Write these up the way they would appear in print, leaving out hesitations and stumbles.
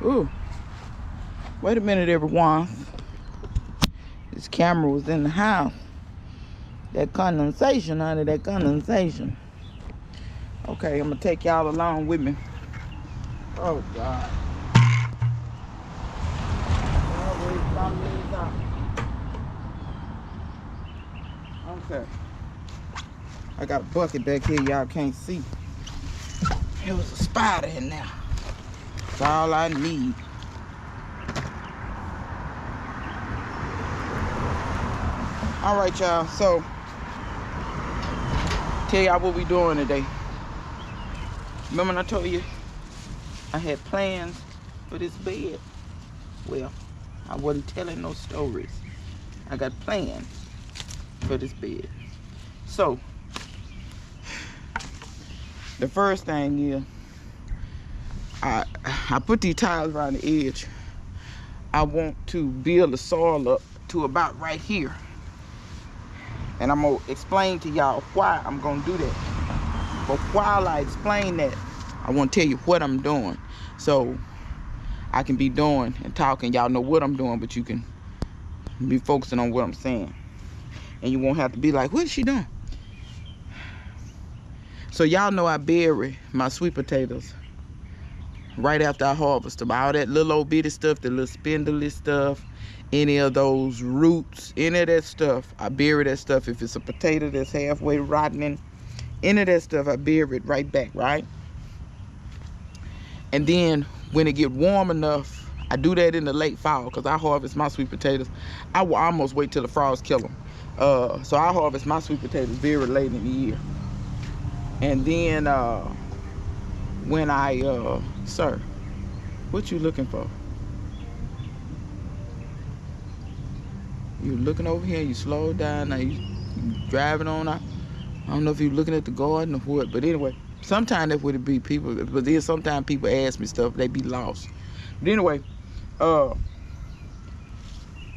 Ooh, wait a minute, everyone. This camera was in the house. That condensation, honey, that condensation. Okay, I'm gonna take y'all along with me. Oh God. Okay. I got a bucket back here y'all can't see. There was a spider in there. That's all I need. All right, y'all. So, tell y'all what we doing today. Remember when I told you I had plans for this bed? Well, I wasn't telling no stories. I got plans for this bed. So, the first thing is, I put these tiles around the edge. I want to build the soil up to about right here. And I'm going to explain to y'all why I'm going to do that. But while I explain that, I want to tell you what I'm doing. So I can be doing and talking. Y'all know what I'm doing, but you can be focusing on what I'm saying. And you won't have to be like, what is she doing? So y'all know I bury my sweet potatoes right after I harvest them. All that little old bitty stuff, the little spindly stuff, any of those roots, any of that stuff, I bury that stuff. If it's a potato that's halfway rotting, any of that stuff, I bury it right back, right? And then when it get warm enough, I do that in the late fall because I harvest my sweet potatoes. I will almost wait till the frost kill them. So I harvest my sweet potatoes very late in the year. And then when I, sir, what you looking for? You looking over here, you slow down, now you driving on out. I don't know if you're looking at the garden or what, but anyway, sometimes that would be people, but then sometimes people ask me stuff, they be lost. But anyway,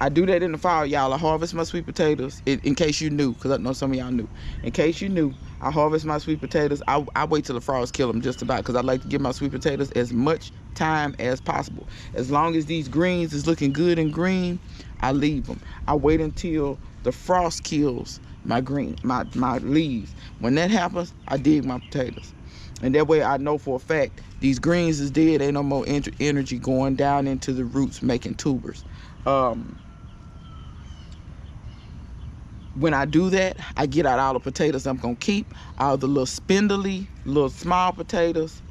I do that in the fall, y'all. I harvest my sweet potatoes, in case you knew, because I know some of y'all knew. In case you knew, I harvest my sweet potatoes. I wait till the frost kill them just about, because I like to give my sweet potatoes as much time as possible. As long as these greens is looking good and green, I leave them. I wait until the frost kills my leaves. When that happens, I dig my potatoes. And that way I know for a fact these greens is dead. Ain't no more energy going down into the roots making tubers. When I do that, I get out all the potatoes I'm gonna keep, all the little spindly, little small potatoes.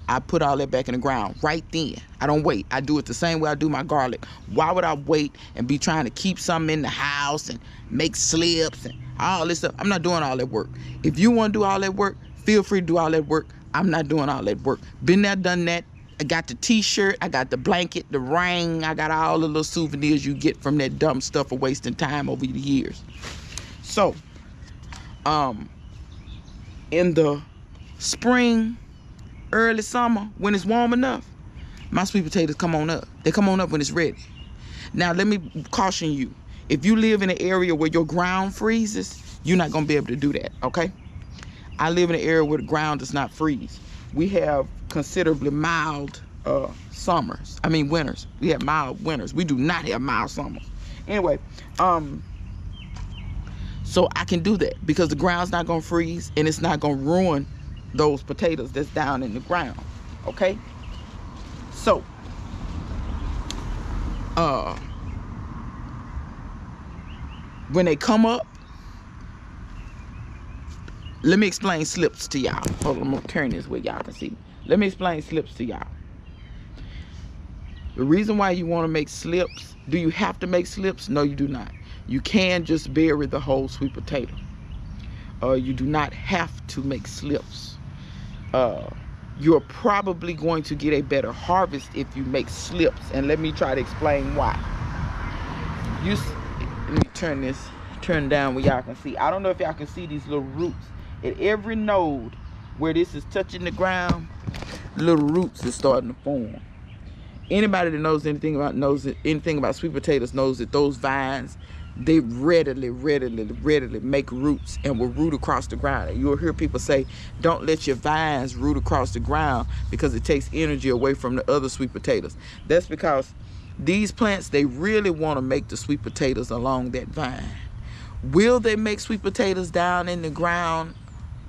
I put all that back in the ground right then. I don't wait. I do it the same way I do my garlic. Why would I wait and be trying to keep something in the house and make slips and all this stuff? I'm not doing all that work. If you want to do all that work, feel free to do all that work. I'm not doing all that work. Been there, done that. I got the t-shirt, I got the blanket, the ring, I got all the little souvenirs you get from that dumb stuff of wasting time over the years. So, in the spring, early summer, when it's warm enough, my sweet potatoes come on up. They come on up when it's ready. Now, let me caution you. If you live in an area where your ground freezes, you're not going to be able to do that, okay? I live in an area where the ground does not freeze. We have considerably mild winters. We have mild winters. We do not have mild summers. Anyway, so I can do that because the ground's not going to freeze and it's not going to ruin those potatoes that's down in the ground, okay? So, when they come up, let me explain slips to y'all. Hold on, I'm gonna turn this way y'all can see. Let me explain slips to y'all. The reason why you want to make slips, do you have to make slips? No, you do not. You can just bury the whole sweet potato. You do not have to make slips. You're probably going to get a better harvest if you make slips, and let me try to explain why. Let me turn down where y'all can see. I don't know if y'all can see these little roots. At every node where this is touching the ground, little roots is starting to form. Anybody that knows anything about sweet potatoes knows that those vines they readily make roots and will root across the ground. And you'll hear people say, don't let your vines root across the ground because it takes energy away from the other sweet potatoes. That's because these plants, they really want to make the sweet potatoes along that vine. Will they make sweet potatoes down in the ground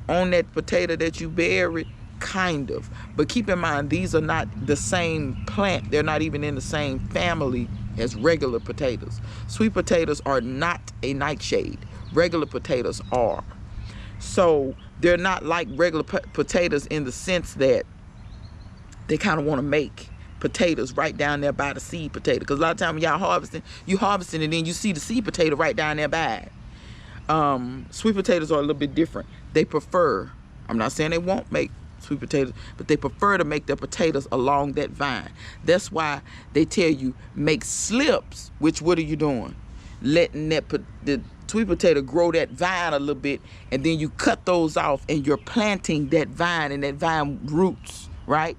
on that potato that you buried? Kind of. But keep in mind, these are not the same plant. They're not even in the same family as regular potatoes. Sweet potatoes are not a nightshade. Regular potatoes are. So they're not like regular potatoes in the sense that they kind of want to make potatoes right down there by the seed potato. Because a lot of times when y'all harvesting, you harvesting and then you see the seed potato right down there by it. Sweet potatoes are a little bit different. They prefer, I'm not saying they won't make sweet potatoes, but they prefer to make their potatoes along that vine. That's why they tell you make slips, which what are you doing? Letting the sweet potato grow that vine a little bit, and then you cut those off and you're planting that vine and that vine roots, right?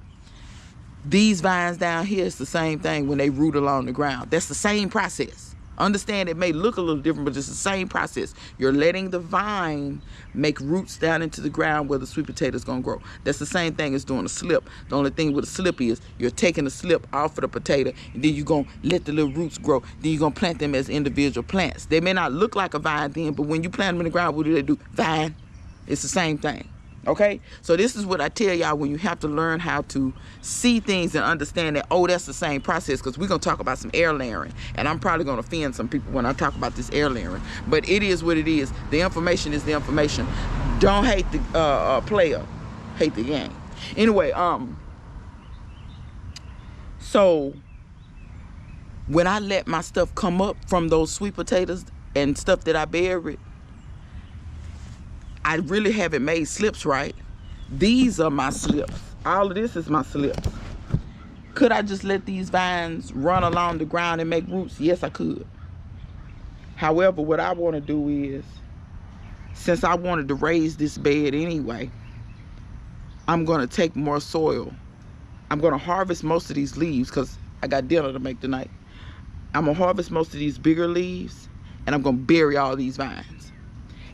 These vines down here is the same thing when they root along the ground. That's the same process. Understand it may look a little different, but it's the same process. You're letting the vine make roots down into the ground where the sweet potato is going to grow. That's the same thing as doing a slip. The only thing with a slip is you're taking the slip off of the potato, and then you're going to let the little roots grow. Then you're going to plant them as individual plants. They may not look like a vine then, but when you plant them in the ground, what do? Vine. It's the same thing. Okay, so this is what I tell y'all when you have to learn how to see things and understand that, oh, that's the same process, because we're going to talk about some air layering, and I'm probably going to offend some people when I talk about this air layering, but it is what it is. The information is the information. Don't hate the player, hate the game. Anyway, so when I let my stuff come up from those sweet potatoes and stuff that I buried, I really haven't made slips right. These are my slips. All of this is my slips. Could I just let these vines run along the ground and make roots? Yes, I could. However, what I want to do is, since I wanted to raise this bed anyway, I'm going to take more soil. I'm going to harvest most of these leaves because I got dinner to make tonight. I'm going to harvest most of these bigger leaves, and I'm going to bury all these vines.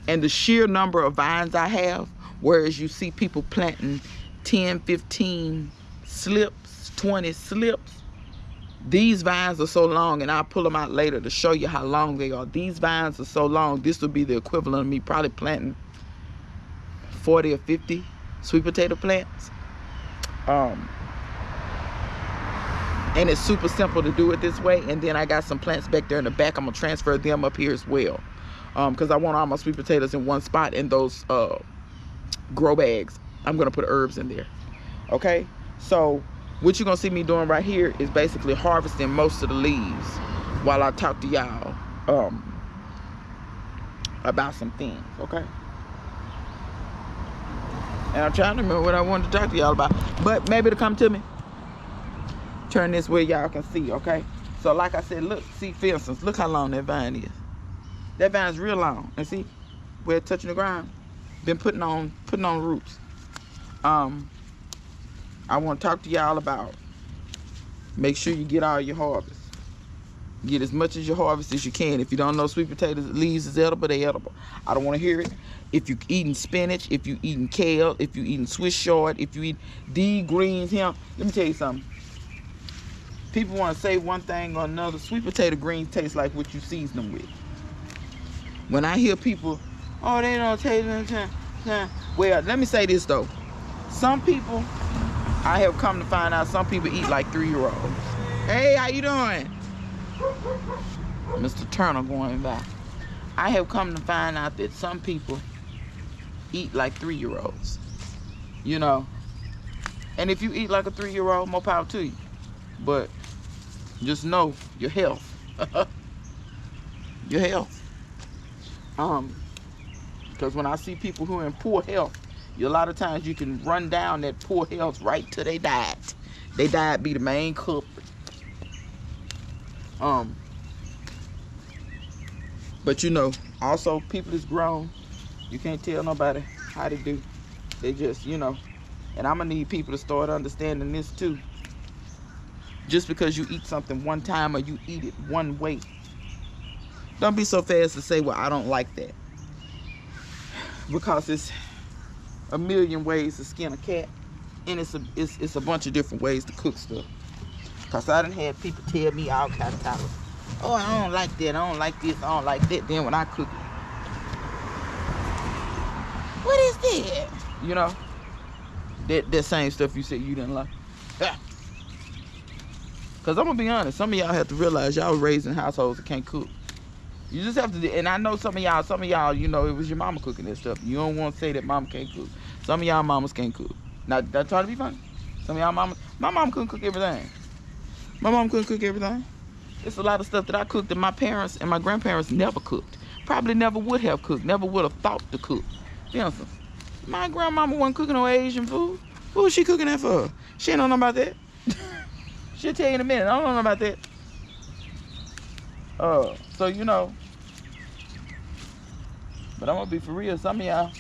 And the sheer number of vines I have, whereas you see people planting 10, 15 slips, 20 slips, these vines are so long, and I'll pull them out later to show you how long they are. These vines are so long, this would be the equivalent of me probably planting 40 or 50 sweet potato plants. And it's super simple to do it this way. And then I got some plants back there in the back. I'm going to transfer them up here as well. Because I want all my sweet potatoes in one spot in those grow bags. I'm going to put herbs in there. Okay? So what you're going to see me doing right here is basically harvesting most of the leaves while I talk to y'all about some things. Okay? And I'm trying to remember what I wanted to talk to y'all about. But maybe it'll come to me. Turn this where y'all can see. Okay? So like I said, look. See, for instance, look how long that vine is. That vine's real long, and see where it's touching the ground. Been putting on roots. I want to talk to y'all about, make sure you get all your harvest. Get as much as your harvest as you can. If you don't know sweet potatoes leaves is edible, they edible. I don't want to hear it. If you eating spinach, if you eating kale, if you eating Swiss chard, if you eat D greens here, let me tell you something. People want to say one thing or another. Sweet potato greens taste like what you season them with. When I hear people, oh, they don't taste anything. Well, let me say this though. Some people, I have come to find out, some people eat like 3-year-olds. Hey, how you doing? Mr. Turner going by. I have come to find out that some people eat like 3-year-olds. You know. And if you eat like a 3-year-old, more power to you. But just know your health. Your health. Because when I see people who are in poor health, a lot of times you can run down that poor health right till they died. They died be the main culprit. But you know, also people that's grown, you can't tell nobody how to do. They just, you know, and I'm gonna need people to start understanding this too. Just because you eat something one time or you eat it one way, Don't be so fast to say, well, I don't like that. Because it's a million ways to skin a cat. And it's a bunch of different ways to cook stuff. Because I done had people tell me all kinds of times, oh, I don't like that, I don't like this, I don't like that. Then when I cook it, what is that? You know? That same stuff you said you didn't like. Because I'm going to be honest, some of y'all have to realize y'all was raised in households that can't cook. You just have to, and I know some of y'all, you know, it was your mama cooking that stuff. You don't want to say that mama can't cook. Some of y'all mamas can't cook. Not trying to be funny. Some of y'all mamas, my mom couldn't cook everything. My mom couldn't cook everything. It's a lot of stuff that I cooked that my parents and my grandparents never cooked. Probably never would have cooked, never would have thought to cook. For instance, my grandmama wasn't cooking no Asian food. What was she cooking that for? She ain't know nothing about that. She'll tell you in a minute. I don't know nothing about that. So you know. But I'm gonna be for real. Some of y'all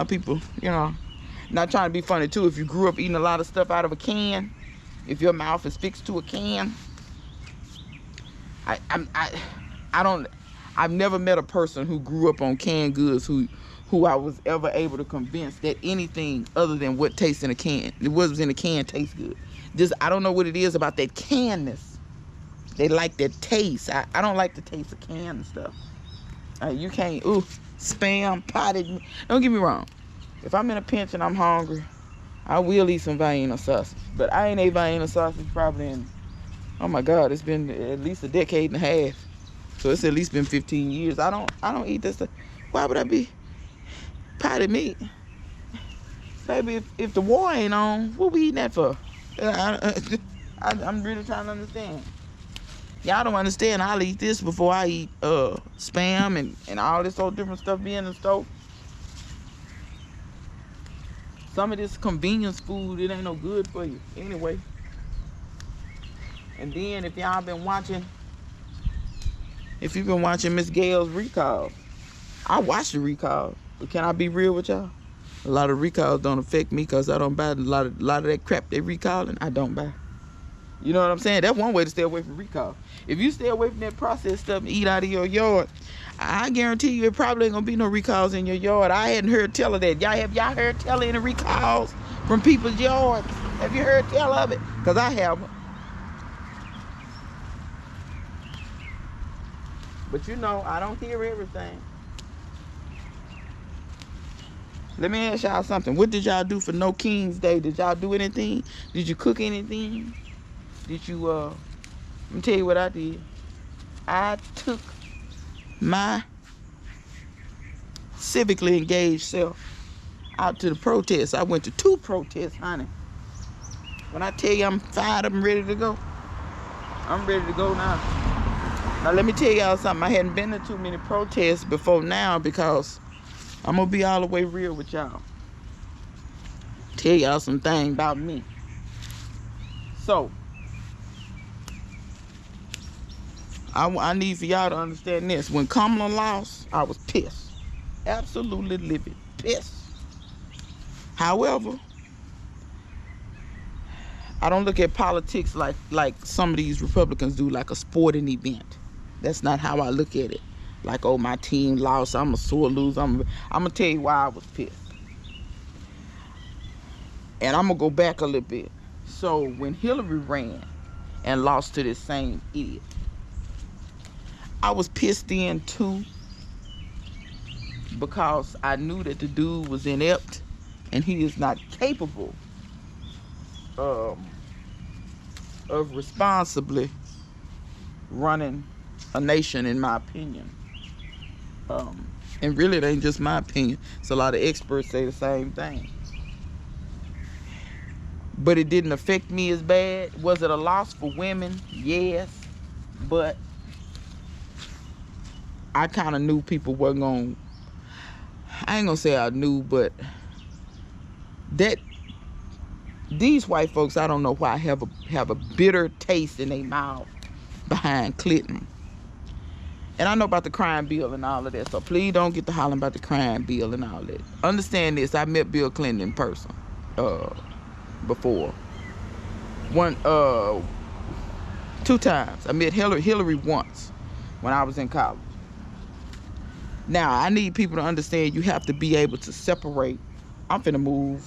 people, you know, not trying to be funny too. If you grew up eating a lot of stuff out of a can, if your mouth is fixed to a can, I've never met a person who grew up on canned goods who I was ever able to convince that anything other than what tastes in a can, what was in a can, tastes good. Just, I don't know what it is about that canness. They like that taste. I don't like the taste of canned stuff. You can't, Spam, potted. Don't get me wrong. If I'm in a pinch and I'm hungry, I will eat some Vienna sausage. But I ain't ate Vienna sausage probably in, oh my God, it's been at least a decade and a half. So it's at least been 15 years. I don't eat that stuff. Why would I be potted meat? Baby, if the war ain't on, what we eating that for? I'm really trying to understand. Y'all don't understand. I'll eat this before I eat Spam and all this old different stuff being in the stove. Some of this convenience food, it ain't no good for you anyway. And then if y'all been watching, if you've been watching Miss Gayle's recalls, I watched the recalls, but can I be real with y'all? A lot of recalls don't affect me because I don't buy a lot of that crap they recalling. I don't buy. You know what I'm saying? That's one way to stay away from recall. If you stay away from that processed stuff and eat out of your yard, I guarantee you it probably ain't gonna be no recalls in your yard. I hadn't heard tell of that. Have y'all heard tell of any recalls from people's yards? Have you heard tell of it? Because I haven't. But you know, I don't hear everything. Let me ask y'all something. What did y'all do for No King's Day? Did y'all do anything? Did you cook anything? Did you, let me tell you what I did. I took my civically engaged self out to the protests. I went to 2 protests, honey. When I tell you I'm fired up and ready to go, I'm ready to go now. Now let me tell y'all something. I hadn't been to too many protests before now because I'm gonna be all the way real with y'all. Tell y'all some things about me. So, I need for y'all to understand this. When Kamala lost, I was pissed. Absolutely livid. Pissed. However, I don't look at politics like some of these Republicans do, like a sporting event. That's not how I look at it. Like, oh, my team lost, I'm a sore loser. I'm going to tell you why I was pissed. And I'm going to go back a little bit. So, when Hillary ran and lost to this same idiot, I was pissed then too, because I knew that the dude was inept and he is not capable of responsibly running a nation, in my opinion. And really, it ain't just my opinion. It's a lot of experts say the same thing. But it didn't affect me as bad. Was it a loss for women? Yes. But I kind of knew people wasn't going to, I ain't going to say I knew, but that these white folks, I don't know why, have a bitter taste in their mouth behind Clinton. And I know about the crime bill and all of that, so please don't get to hollering about the crime bill and all that. Understand this, I met Bill Clinton in person before. 2 times. I met Hillary once. when I was in college. Now, I need people to understand you have to be able to separate. I'm finna move.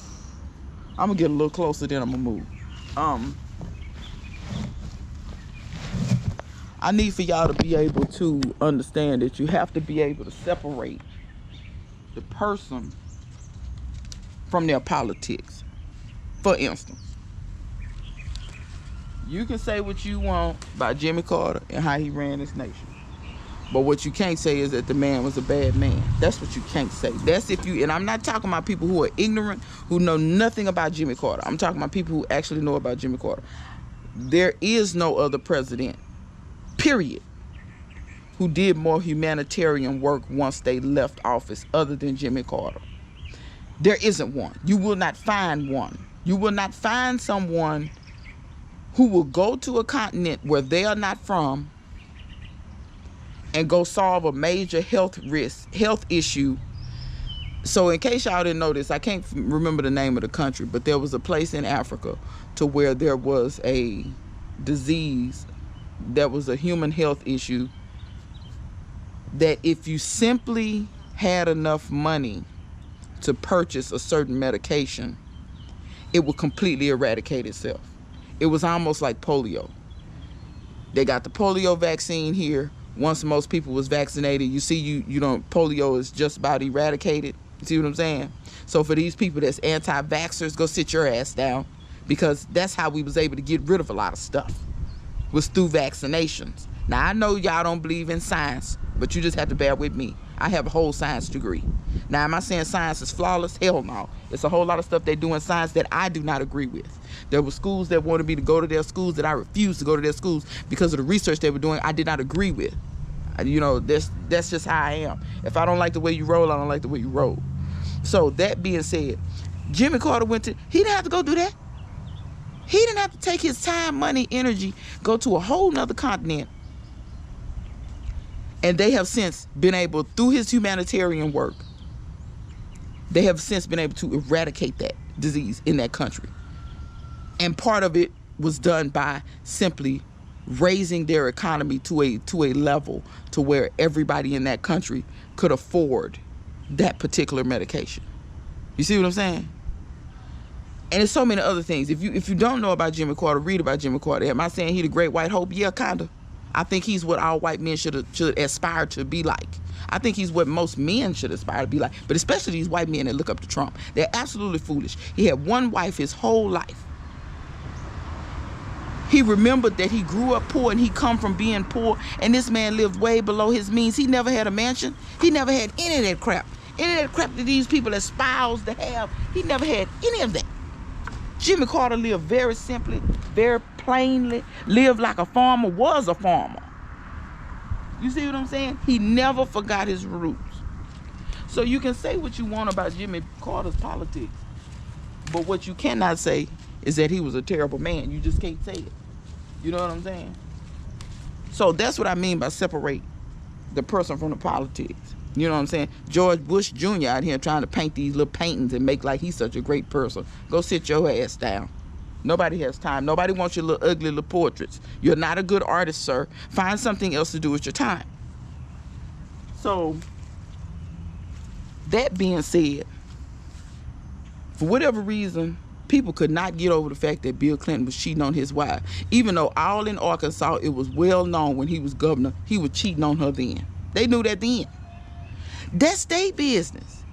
I'm gonna get a little closer, then I'm gonna move. I need for y'all to be able to understand that you have to be able to separate the person from their politics. For instance, you can say what you want about Jimmy Carter and how he ran this nation. But what you can't say is that the man was a bad man. That's what you can't say. That's if you, and I'm not talking about people who are ignorant, who know nothing about Jimmy Carter. I'm talking about people who actually know about Jimmy Carter. There is no other president, period, who did more humanitarian work once they left office other than Jimmy Carter. There isn't one. You will not find one. You will not find someone who will go to a continent where they are not from and go solve a major health issue. So in case y'all didn't know this, I can't remember the name of the country, but there was a place in Africa to where there was a disease that was a human health issue that if you simply had enough money to purchase a certain medication, it would completely eradicate itself. It was almost like polio. They got the polio vaccine here. Once most people was vaccinated, you see, you don't, polio is just about eradicated. You see what I'm saying? So for these people that's anti-vaxxers, go sit your ass down, because that's how we was able to get rid of a lot of stuff, was through vaccinations. Now, I know y'all don't believe in science, but you just have to bear with me. I have a whole science degree. Now, am I saying science is flawless? Hell no. It's a whole lot of stuff they do in science that I do not agree with. There were schools that wanted me to go to their schools that I refused to go to their schools because of the research they were doing I did not agree with. You know, that's just how I am. If I don't like the way you roll, I don't like the way you roll. So that being said, Jimmy Carter he didn't have to go do that. He didn't have to take his time, money, energy, go to a whole nother continent. And they have since been able, through his humanitarian work, they have since been able to eradicate that disease in that country. And part of it was done by simply raising their economy to a level to where everybody in that country could afford that particular medication. You see what I'm saying? And there's so many other things. If you don't know about Jimmy Carter, read about Jimmy Carter. Am I saying he the great white hope? Yeah, kinda. I think he's what all white men should aspire to be like. I think he's what most men should aspire to be like. But especially these white men that look up to Trump. They're absolutely foolish. He had one wife his whole life. He remembered that he grew up poor and he come from being poor, and this man lived way below his means. He never had a mansion. He never had any of that crap. Any of that crap that these people espouse to have. He never had any of that. Jimmy Carter lived very simply, very plainly, lived like a farmer, was a farmer. You see what I'm saying? He never forgot his roots. So you can say what you want about Jimmy Carter's politics, but what you cannot say is that he was a terrible man. You just can't say it. You know what I'm saying? So that's what I mean by separate the person from the politics. You know what I'm saying? George Bush Jr. out here trying to paint these little paintings and make like he's such a great person. Go sit your ass down. Nobody has time. Nobody wants your little ugly little portraits. You're not a good artist, sir. Find something else to do with your time. So, that being said, for whatever reason, people could not get over the fact that Bill Clinton was cheating on his wife. Even though all in Arkansas, it was well known when he was governor, he was cheating on her then. They knew that then. That's their business.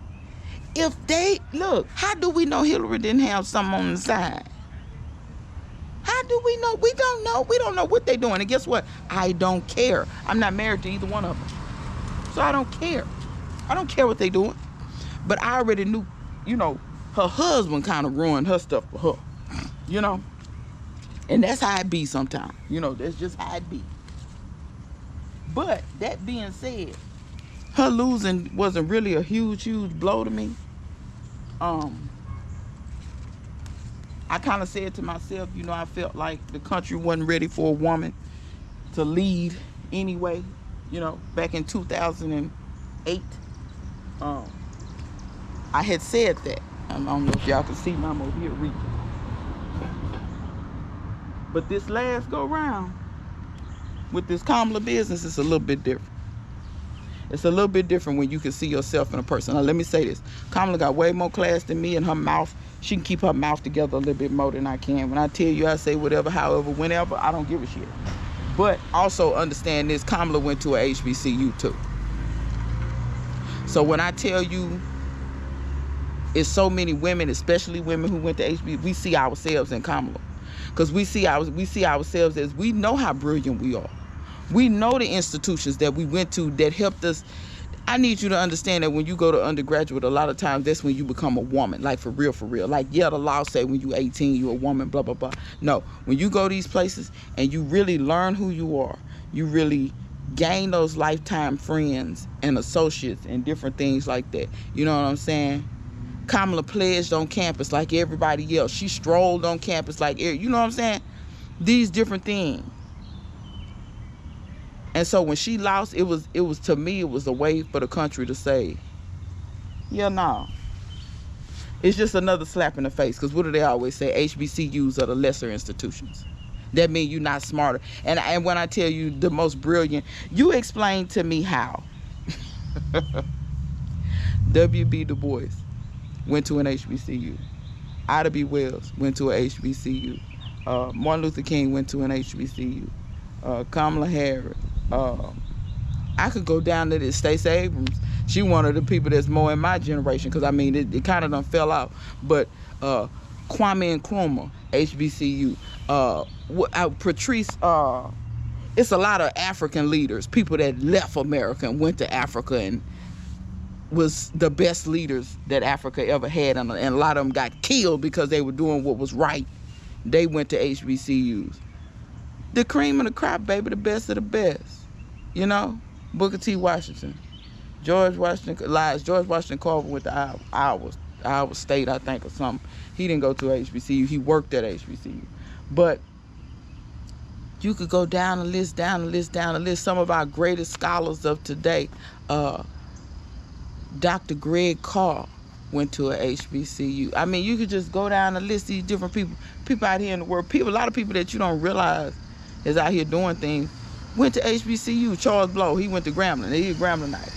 If they, look, how do we know Hillary didn't have something on the side? How do we know? We don't know. We don't know what they're doing. And guess what? I don't care. I'm not married to either one of them. So I don't care. I don't care what they're doing. But I already knew, you know, her husband kind of ruined her stuff for her. You know? And that's how it be sometimes. You know, that's just how it be. But that being said, her losing wasn't really a huge blow to me. I kind of said to myself, you know, I felt like the country wasn't ready for a woman to lead anyway. You know, back in 2008, I had said that. I don't know if y'all can see me, I'm over here reading. But this last go round, with this Kamala business, it's a little bit different. It's a little bit different when you can see yourself in a person. Now, let me say this. Kamala got way more class than me, and her mouth, she can keep her mouth together a little bit more than I can. When I tell you I say whatever, however, whenever, I don't give a shit. But also understand this, Kamala went to a HBCU too. So when I tell you it's so many women, especially women who went to HBCU, we see ourselves in Kamala. Because we see ourselves as, we know how brilliant we are. We know the institutions that we went to that helped us. I need you to understand that when you go to undergraduate, a lot of times that's when you become a woman, like for real, for real. Like, yeah, the law say when you're 18, you're a woman, blah, blah, blah. No, when you go these places and you really learn who you are, you really gain those lifetime friends and associates and different things like that. You know what I'm saying? Kamala pledged on campus like everybody else. She strolled on campus like, you know what I'm saying? These different things. And so when she lost, it was to me, it was a way for the country to say, yeah, no. It's just another slap in the face. Because what do they always say? HBCUs are the lesser institutions. That means you're not smarter. And when I tell you the most brilliant, you explain to me how. W.B. Du Bois went to an HBCU. Ida B. Wells went to an HBCU. Martin Luther King went to an HBCU. Kamala Harris. I could go down to this. Stacey Abrams, she one of the people that's more in my generation, because I mean it kind of done fell out. But Kwame Nkrumah, HBCU. Patrice, it's a lot of African leaders, people that left America and went to Africa and was the best leaders that Africa ever had, and a lot of them got killed because they were doing what was right. They went to HBCUs. The cream of the crop, baby, the best of the best. You know, Booker T. Washington, George Washington Carver went to Iowa State, I think, or something. He didn't go to HBCU. He worked at HBCU. But you could go down the list, Some of our greatest scholars of today, Dr. Greg Carr went to a HBCU. I mean, you could just go down the list, these different people out here in the world, a lot of people that you don't realize is out here doing things, went to HBCU. Charles Blow, he went to Grambling. He was Gramblinite.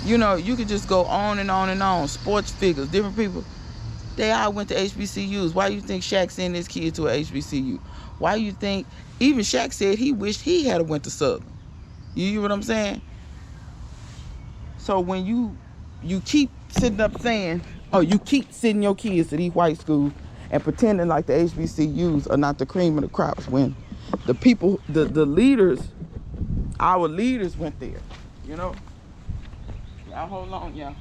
You know, you could just go on and on and on. Sports figures, different people, they all went to HBCUs. Why you think Shaq sent his kid to a HBCU? Why you think, even Shaq said he wished he had went to Southern. You hear what I'm saying? So when you keep sitting up saying, oh, you keep sending your kids to these white schools and pretending like the HBCUs are not the cream of the crops, when the people, the leaders, our leaders went there, you know? Y'all hold on, y'all.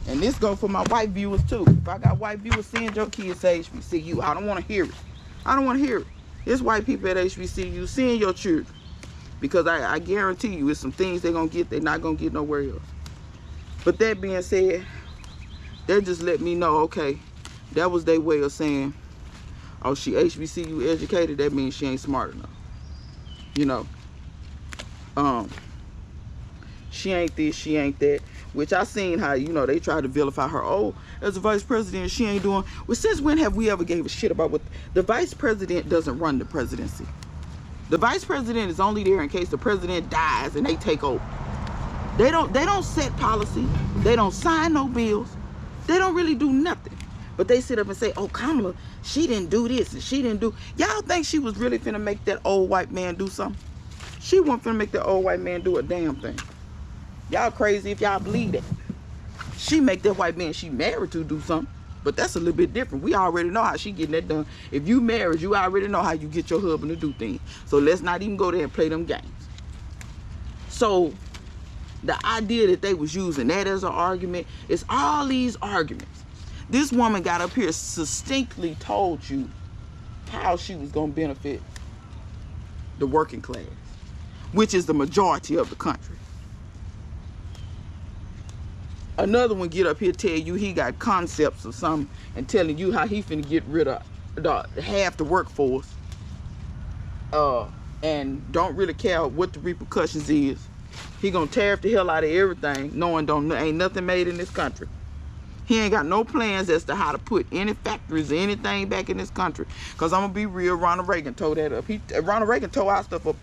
And this go for my white viewers too. If I got white viewers, send your kids to HBCU. I don't want to hear it. I don't want to hear it. It's white people at HBCU. Send your children. Because I guarantee you, it's some things they're going to get they're not going to get nowhere else. But that being said, they just let me know, okay, that was their way of saying, oh, she HBCU educated, that means she ain't smart enough. You know, she ain't this, she ain't that. Which I seen how, you know, they try to vilify her. Oh, as a vice president, she ain't doing. Well, since when have we ever gave a shit about what the vice president doesn't run the presidency? The vice president is only there in case the president dies and they take over. They don't set policy. They don't sign no bills. They don't really do nothing. But they sit up and say, oh, Kamala, she didn't do this and she didn't do. Y'all think she was really finna make that old white man do something? She wasn't finna make that old white man do a damn thing. Y'all crazy if y'all believe that. She make that white man she married to do something. But that's a little bit different. We already know how she getting that done. If you married, you already know how you get your husband to do things. So let's not even go there and play them games. So the idea that they was using that as an argument, is all these arguments. This woman got up here, succinctly told you how she was going to benefit the working class, which is the majority of the country. Another one get up here tell you he got concepts or something and telling you how he finna get rid of half the workforce and don't really care what the repercussions is. He gonna tariff the hell out of everything, knowing ain't nothing made in this country. He ain't got no plans as to how to put any factories or anything back in this country. Because I'm going to be real, Ronald Reagan tore that up. Ronald Reagan tore our stuff up.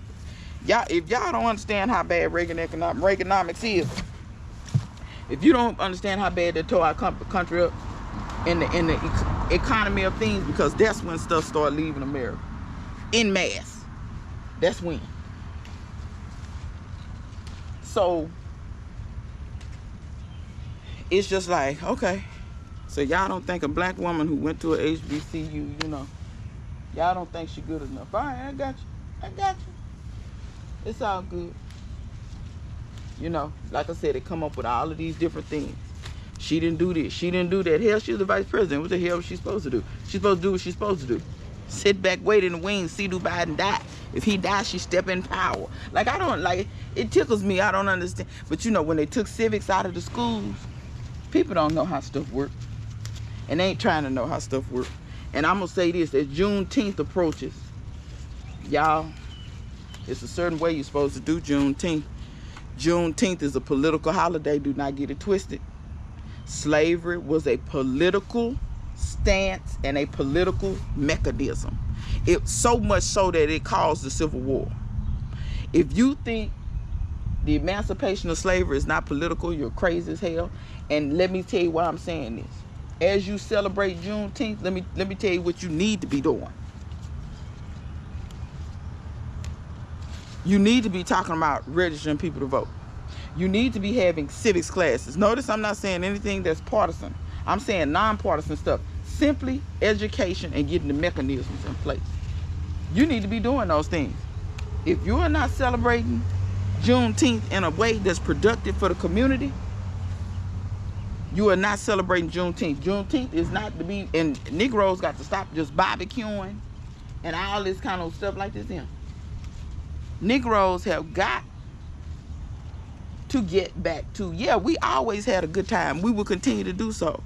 Y'all, if y'all don't understand how bad Reaganomics is, if you don't understand how bad they tore our country up in the economy of things, because that's when stuff started leaving America. In mass. That's when. So it's just like, okay, so y'all don't think a black woman who went to a HBCU, you know, y'all don't think she good enough. All right, I got you. It's all good. You know, like I said, they come up with all of these different things. She didn't do this, she didn't do that. Hell, she was the vice president. What the hell was she supposed to do? She's supposed to do what she's supposed to do. Sit back, wait in the wings, see do Biden die. If he dies, she step in power. Like, I don't, like, it tickles me. I don't understand. But you know, when they took civics out of the schools, people don't know how stuff works. And they ain't trying to know how stuff works. And I'm going to say this, as Juneteenth approaches, y'all, it's a certain way you're supposed to do Juneteenth. Juneteenth is a political holiday. Do not get it twisted. Slavery was a political stance and a political mechanism. It so much so that it caused the Civil War. If you think the emancipation of slavery is not political, you're crazy as hell. And let me tell you why I'm saying this. As you celebrate Juneteenth, let me tell you what you need to be doing. You need to be talking about registering people to vote. You need to be having civics classes. Notice I'm not saying anything that's partisan. I'm saying nonpartisan stuff. Simply education and getting the mechanisms in place. You need to be doing those things. If you are not celebrating Juneteenth in a way that's productive for the community, you are not celebrating Juneteenth. Juneteenth is not to be, and Negroes got to stop just barbecuing and all this kind of stuff like this in. Negroes have got to get back to, yeah, we always had a good time. We will continue to do so.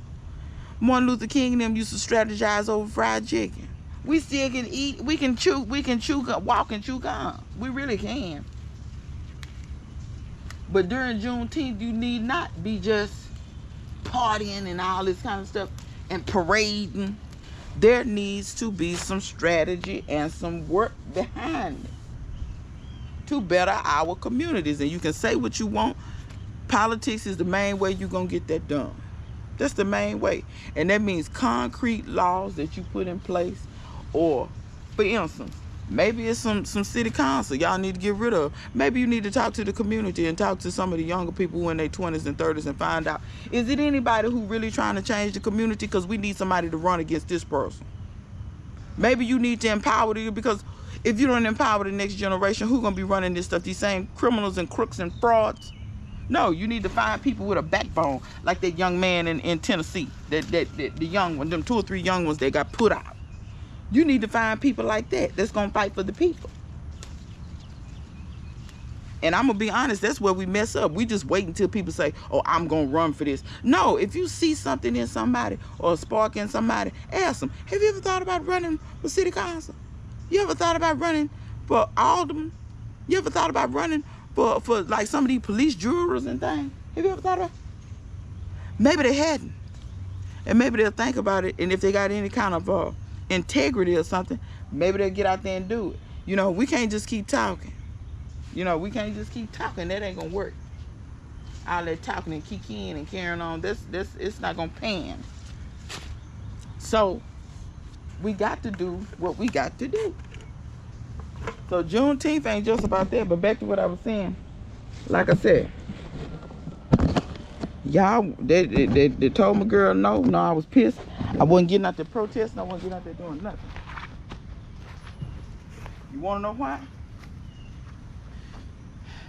Martin Luther King and them used to strategize over fried chicken. We still can eat, we can chew, walk and chew gum. We really can. But during Juneteenth, you need not be just partying and all this kind of stuff and parading. There needs to be some strategy and some work behind it to better our communities. And you can say what you want. Politics is the main way you're going to get that done. That's the main way. And that means concrete laws that you put in place. Or, for instance, maybe it's some city council y'all need to get rid of. Maybe you need to talk to the community and talk to some of the younger people who in their 20s and 30s and find out, is it anybody who really trying to change the community? Because we need somebody to run against this person. Maybe you need to empower them, because if you don't empower the next generation, who's going to be running this stuff? These same criminals and crooks and frauds? No, you need to find people with a backbone, like that young man in Tennessee, the young one, them 2 or 3 young ones that got put out. You need to find people like that that's going to fight for the people. And I'm going to be honest, that's where we mess up. We just wait until people say, oh, I'm going to run for this. No, if you see something in somebody or a spark in somebody, ask them, have you ever thought about running for city council? You ever thought about running for alderman? You ever thought about running for like some of these police jurors and things? Have you ever thought about it? Maybe they hadn't. And maybe they'll think about it. And if they got any kind of integrity or something, maybe they'll get out there and do it. You know, we can't just keep talking. You know, we can't just keep talking. That ain't gonna work. All that talking and kicking and carrying on, it's not gonna pan. So we got to do what we got to do. So Juneteenth ain't just about that. But back to what I was saying. Like I said, y'all, they told my girl no. No, I was pissed. I wasn't getting out there protesting. I wasn't getting out there doing nothing. You want to know why?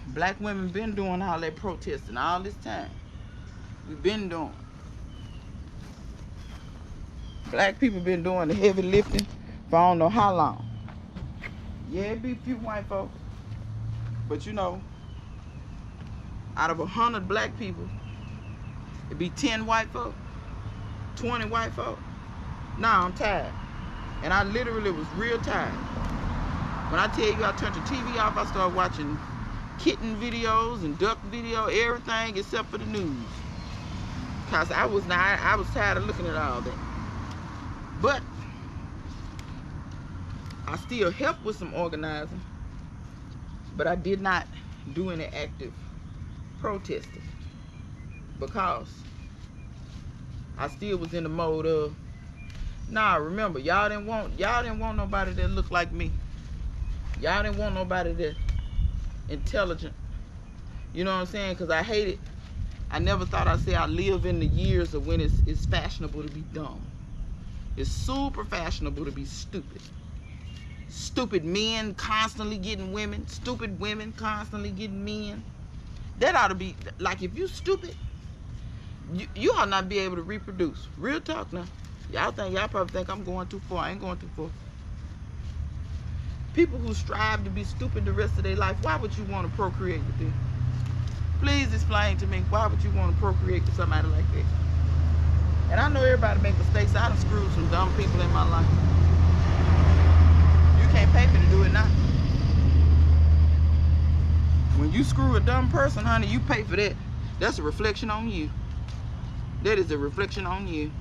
Black women been doing all that protesting all this time. We've been doing. Black people been doing the heavy lifting for I don't know how long. Yeah, it be a few white folks. But you know, out of 100 black people, it'd be 10 white folks, 20 white folks. Nah, I'm tired. And I literally was real tired. When I tell you I turned the TV off, I started watching kitten videos and duck video, everything except for the news. Cause I was tired of looking at all that. But I still helped with some organizing, but I did not do any active protesting because I still was in the mode of, nah, remember, y'all didn't want nobody that looked like me. Y'all didn't want nobody that intelligent. You know what I'm saying? Because I hate it. I never thought I'd say I live in the years of when it's fashionable to be dumb. It's super fashionable to be stupid. Stupid men constantly getting women. Stupid women constantly getting men. That ought to be, like, if you stupid, you ought not be able to reproduce. Real talk now. Y'all probably think I'm going too far. I ain't going too far. People who strive to be stupid the rest of their life, why would you want to procreate with them? Please explain to me, why would you want to procreate with somebody like that? And I know everybody make mistakes. I done screwed some dumb people in my life. You can't pay me to do it now. When you screw a dumb person, honey, you pay for that. That's a reflection on you. That is a reflection on you.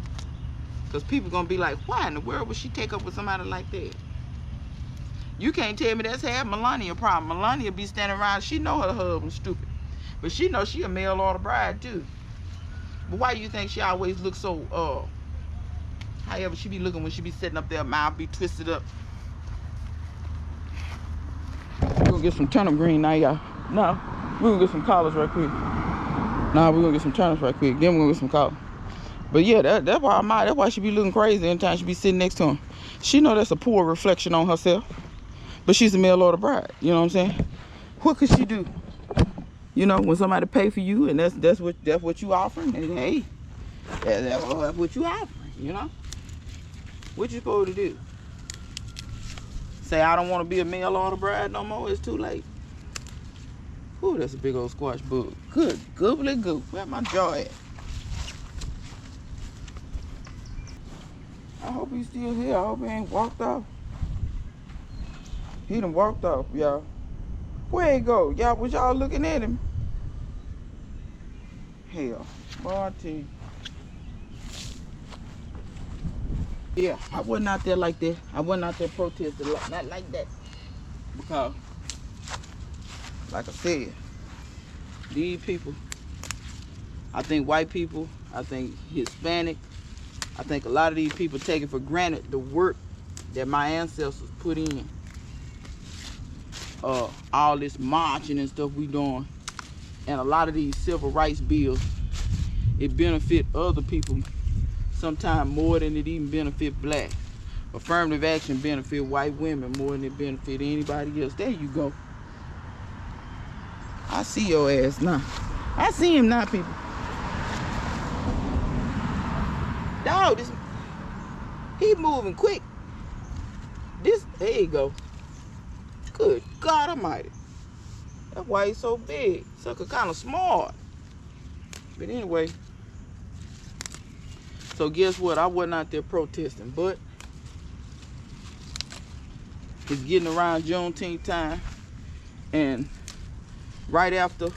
Because people gonna be like, why in the world would she take up with somebody like that? You can't tell me that's half Melania problem. Melania be standing around, she know her husband's stupid. But she know she a mail order bride too. But why do you think she always looks so, however she be looking when she be sitting up there, mouth be twisted up? We're gonna get some turnip green now, y'all. No, we're gonna get some collards right quick. Nah, we're gonna get some turnips right quick. Then we're gonna get some collards. But yeah, that's why that's why she be looking crazy every time she be sitting next to him. She know that's a poor reflection on herself. But she's a mail order bride. You know what I'm saying? What could she do? You know, when somebody pay for you and that's what you offering, and hey, that's what you offering, you know? What you supposed to do? Say I don't want to be a mail order bride no more, it's too late. Ooh, that's a big old squash bug. Good goobly goop. Where my jaw at? I hope he's still here. I hope he ain't walked off. He done walked off, y'all. Where he go? Y'all, was y'all looking at him? Hell, Marty. Yeah, I wasn't out there like that. I wasn't out there protesting, not like that. Because, like I said, these people, I think white people, I think Hispanic, I think a lot of these people take it for granted the work that my ancestors put in. All this marching and stuff we doing, and a lot of these civil rights bills, it benefit other people sometimes more than it even benefit black. Affirmative action benefit white women more than it benefit anybody else. There you go. I see your ass now. I see him now, people. Dog, he moving quick. There you go. Good God Almighty. That's why he's so big. Sucker kind of smart. But anyway. So guess what? I wasn't out there protesting, but it's getting around Juneteenth time. And right after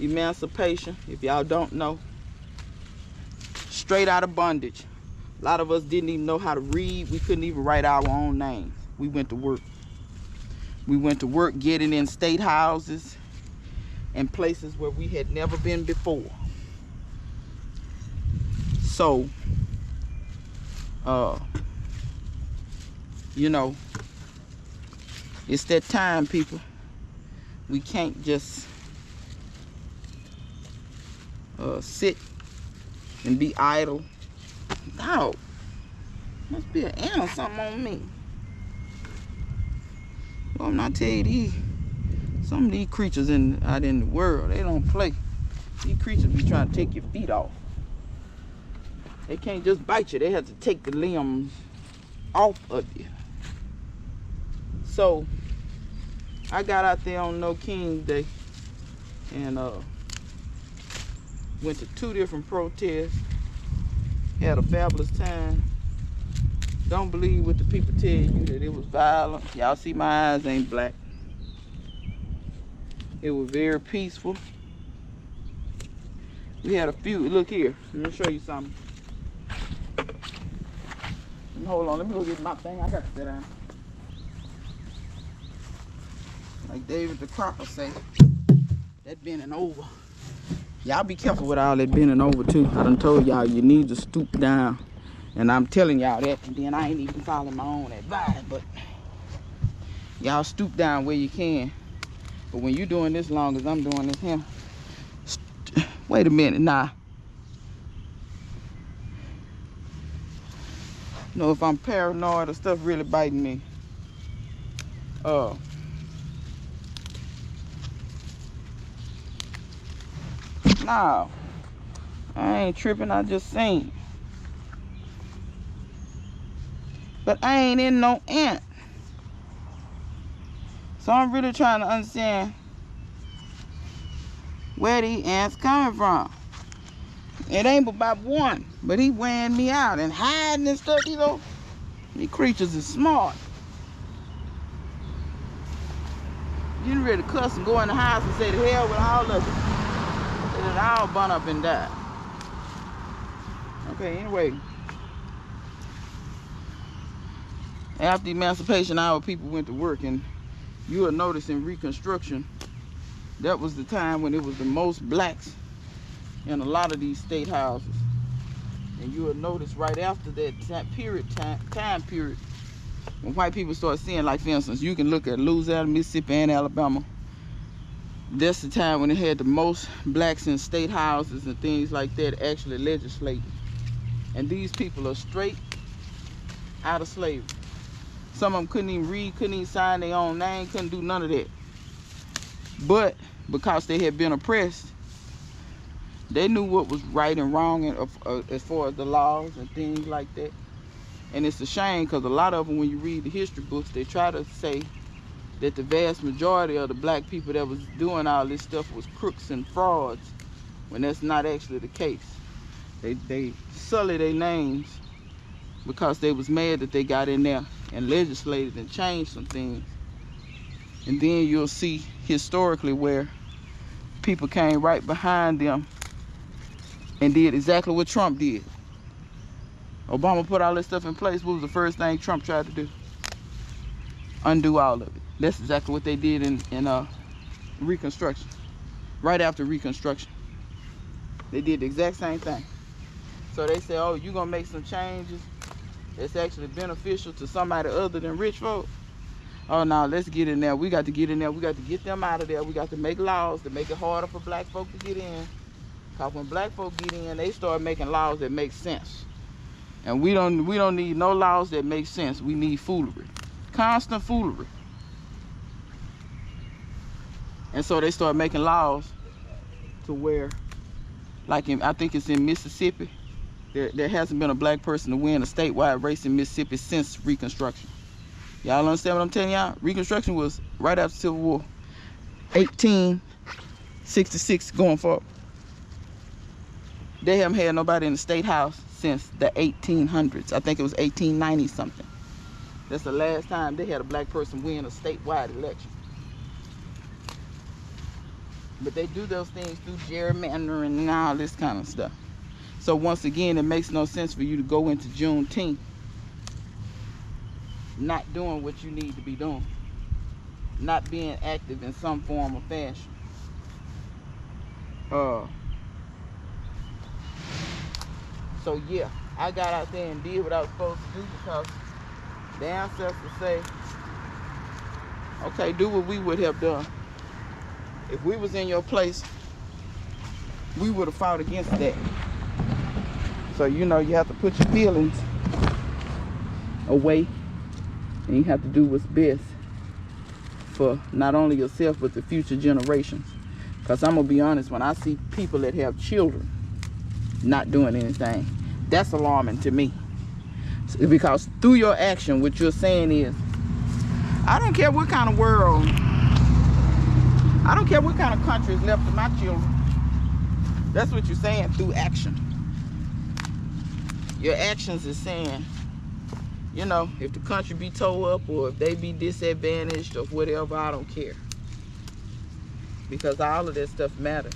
emancipation, if y'all don't know, straight out of bondage. A lot of us didn't even know how to read. We couldn't even write our own names. We went to work. We went to work getting in state houses and places where we had never been before. So, you know, it's that time, people. We can't just sit and be idle. Dog, must be an ant or something on me. Well, I'm not telling you, some of these creatures out in the world, they don't play. These creatures be trying to take your feet off. They can't just bite you. They have to take the limbs off of you. So, I got out there on No King's Day and went to 2 different protests. Had a fabulous time. Don't believe what the people tell you that it was violent. Y'all see my eyes ain't black. It was very peaceful. We had a few. Look here. Let me show you something. Hold on. Let me go get my thing. I got to sit down. Like David the Crocker say, that bending over. Y'all be careful with all that bending over too. I done told y'all you need to stoop down. And I'm telling y'all that, and then I ain't even following my own advice, but y'all stoop down where you can. But when you doing this long as I'm doing this here, wait a minute, nah. You know, if I'm paranoid or stuff really biting me, no, I ain't tripping, I just seen. But I ain't in no ant. So I'm really trying to understand where these ants coming from. It ain't about one, but he wearing me out and hiding and stuff, you know. These creatures is smart. Getting ready to cuss and go in the house and say the hell with all of it. It'll all burn up and die. Okay, anyway. After emancipation, our people went to work, and you will notice in Reconstruction, that was the time when it was the most blacks in a lot of these state houses. And you will notice right after that time period, when white people start seeing, like for instance, you can look at Louisiana, Mississippi, and Alabama. That's the time when they had the most blacks in state houses and things like that actually legislating. And these people are straight out of slavery. Some of them couldn't even read, couldn't even sign their own name, couldn't do none of that. But because they had been oppressed, they knew what was right and wrong as far as the laws and things like that. And it's a shame because a lot of them, when you read the history books, they try to say that the vast majority of the black people that was doing all this stuff was crooks and frauds, when that's not actually the case. They sully their names because they was mad that they got in there and legislated and changed some things. And then you'll see historically where people came right behind them and did exactly what Trump did. Obama put all this stuff in place. What was the first thing Trump tried to do? Undo all of it. That's exactly what they did in Reconstruction. Right after Reconstruction, they did the exact same thing. So they say, oh, you're gonna make some changes that's actually beneficial to somebody other than rich folk. Oh no, let's get in there. We got to get in there. We got to get them out of there. We got to make laws to make it harder for black folk to get in. Cause when black folk get in, they start making laws that make sense. And we don't need no laws that make sense. We need foolery, constant foolery. And so they start making laws to where, like I think it's in Mississippi, there hasn't been a black person to win a statewide race in Mississippi since Reconstruction. Y'all understand what I'm telling y'all? Reconstruction was right after Civil War, 1866 going forward. They haven't had nobody in the state house since the 1800s. I think it was 1890 something. That's the last time they had a black person win a statewide election. But they do those things through gerrymandering and all this kind of stuff. So once again, it makes no sense for you to go into Juneteenth not doing what you need to be doing, not being active in some form or fashion. So yeah, I got out there and did what I was supposed to do because the ancestors say, okay, do what we would have done. If we was in your place, we would have fought against that. So you know, you have to put your feelings away and you have to do what's best for not only yourself but the future generations. Because I'm gonna be honest, when I see people that have children not doing anything, that's alarming to me. Because through your action, what you're saying is, I don't care what kind of world, I don't care what kind of country is left to my children. That's what you're saying through action. Your actions is saying, you know, if the country be tore up or if they be disadvantaged or whatever, I don't care. Because all of that stuff matters.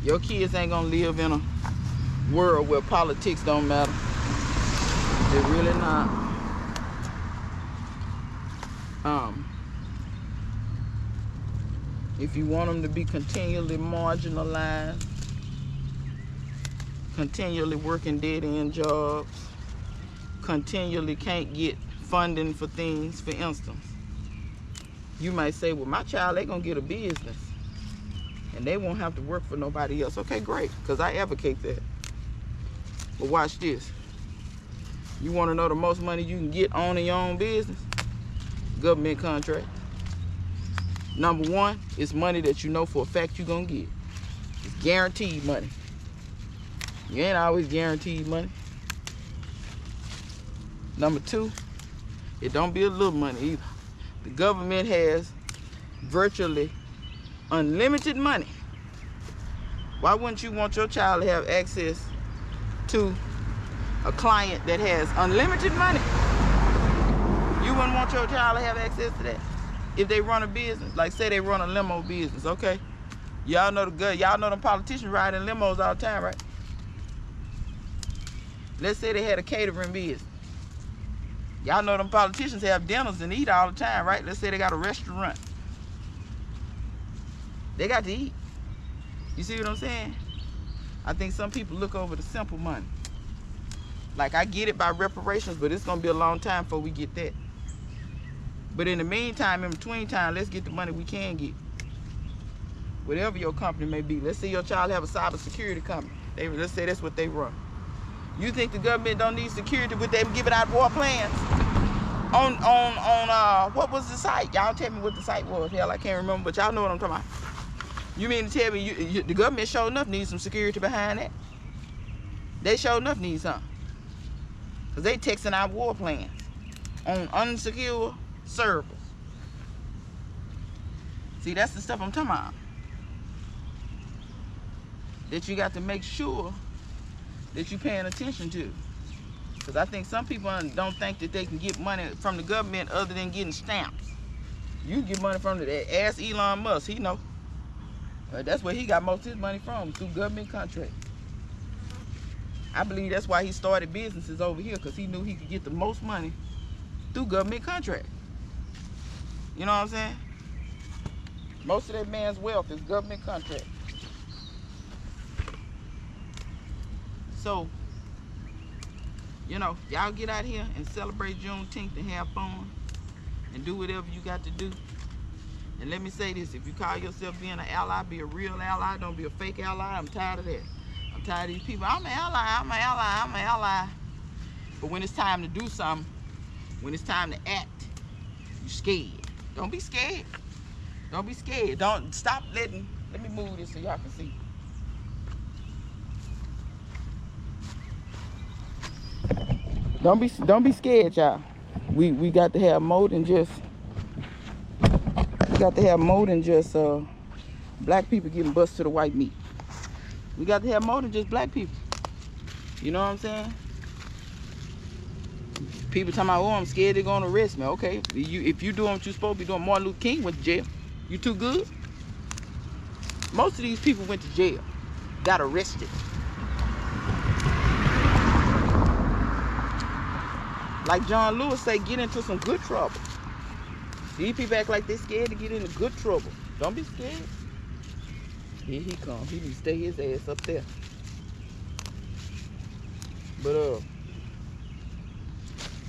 Your kids ain't gonna live in a world where politics don't matter. They're really not. If you want them to be continually marginalized, continually working dead-end jobs, continually can't get funding for things, for instance, you might say, well, my child, they gonna get a business and they won't have to work for nobody else. Okay, great, because I advocate that. But watch this. You want to know the most money you can get owning your own business? Government contract. Number one, it's money that you know for a fact you're going to get. It's guaranteed money. You ain't always guaranteed money. Number two, it don't be a little money either. The government has virtually unlimited money. Why wouldn't you want your child to have access to a client that has unlimited money? You wouldn't want your child to have access to that? If they run a business, like say they run a limo business, okay? Y'all know them politicians riding limos all the time, right? Let's say they had a catering business. Y'all know them politicians have dinners and eat all the time, right? Let's say they got a restaurant. They got to eat. You see what I'm saying? I think some people look over the simple money. Like, I get it by reparations, but it's gonna be a long time before we get that. But in the meantime, in between time, let's get the money we can get. Whatever your company may be. Let's say your child have a cyber security company. Let's say that's what they run. You think the government don't need security with them giving out war plans? On what was the site? Y'all tell me what the site was. Hell, I can't remember, but y'all know what I'm talking about. You mean to tell me the government sure enough needs some security behind that? They sure enough need something. Because they texting out war plans on unsecure servers. See, that's the stuff I'm talking about. That you got to make sure that you're paying attention to. Because I think some people don't think that they can get money from the government other than getting stamps. You get money from the ass Elon Musk, he know. That's where he got most of his money from, through government contracts. I believe that's why he started businesses over here, because he knew he could get the most money through government contracts. You know what I'm saying? Most of that man's wealth is government contracts. So, you know, y'all get out here and celebrate Juneteenth and have fun and do whatever you got to do. And let me say this, if you call yourself being an ally, be a real ally, don't be a fake ally. I'm tired of that. I'm tired of these people. I'm an ally, I'm an ally, I'm an ally. But when it's time to do something, when it's time to act, you're scared. Don't be scared. Don't be scared. Don't stop letting, let me move this so y'all can see. Don't be scared, y'all. We got to have more than just black people getting busted to the white meat. We got to have more than just black people. You know what I'm saying? People talking about, oh, I'm scared they're gonna arrest me. Okay, if you doing what you're supposed to be doing, Martin Luther King went to jail. You too good? Most of these people went to jail, got arrested. Like John Lewis say, get into some good trouble. These people act like they scared to get into good trouble. Don't be scared. Here he comes. He need to stay his ass up there. But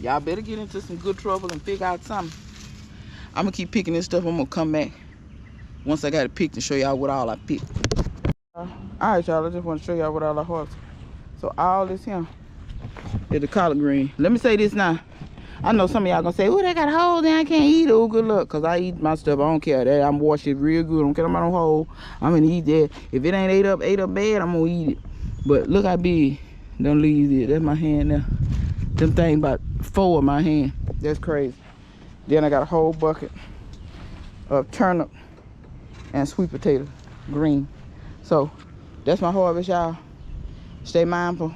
y'all better get into some good trouble and figure out something. I'm gonna keep picking this stuff. I'm gonna come back once I got it picked and show y'all what all I picked. Alright, y'all, I just want to show y'all what all I harvested. So all this here is the collard green. Let me say this now. I know some of y'all gonna say, oh, they got holes and I can't eat it. Oh, good luck, because I eat my stuff. I don't care. That I'm wash it real good. I don't care about no hole. I'm gonna eat that. If it ain't ate up bad, I'm gonna eat it. But look how big. Don't leave it. That's my hand now. Them thing about 4 of my hand. That's crazy. Then I got a whole bucket of turnip and sweet potato green. So that's my harvest, y'all. Stay mindful.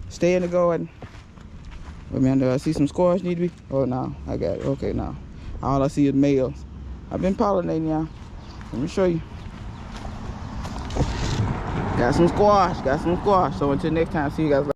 Stay in the garden. Wait a minute, do I see some squash need to be? Oh no, I got it. Okay, now all I see is males. I've been pollinating, y'all. Let me show you. Got some squash. So until next time, see you guys later.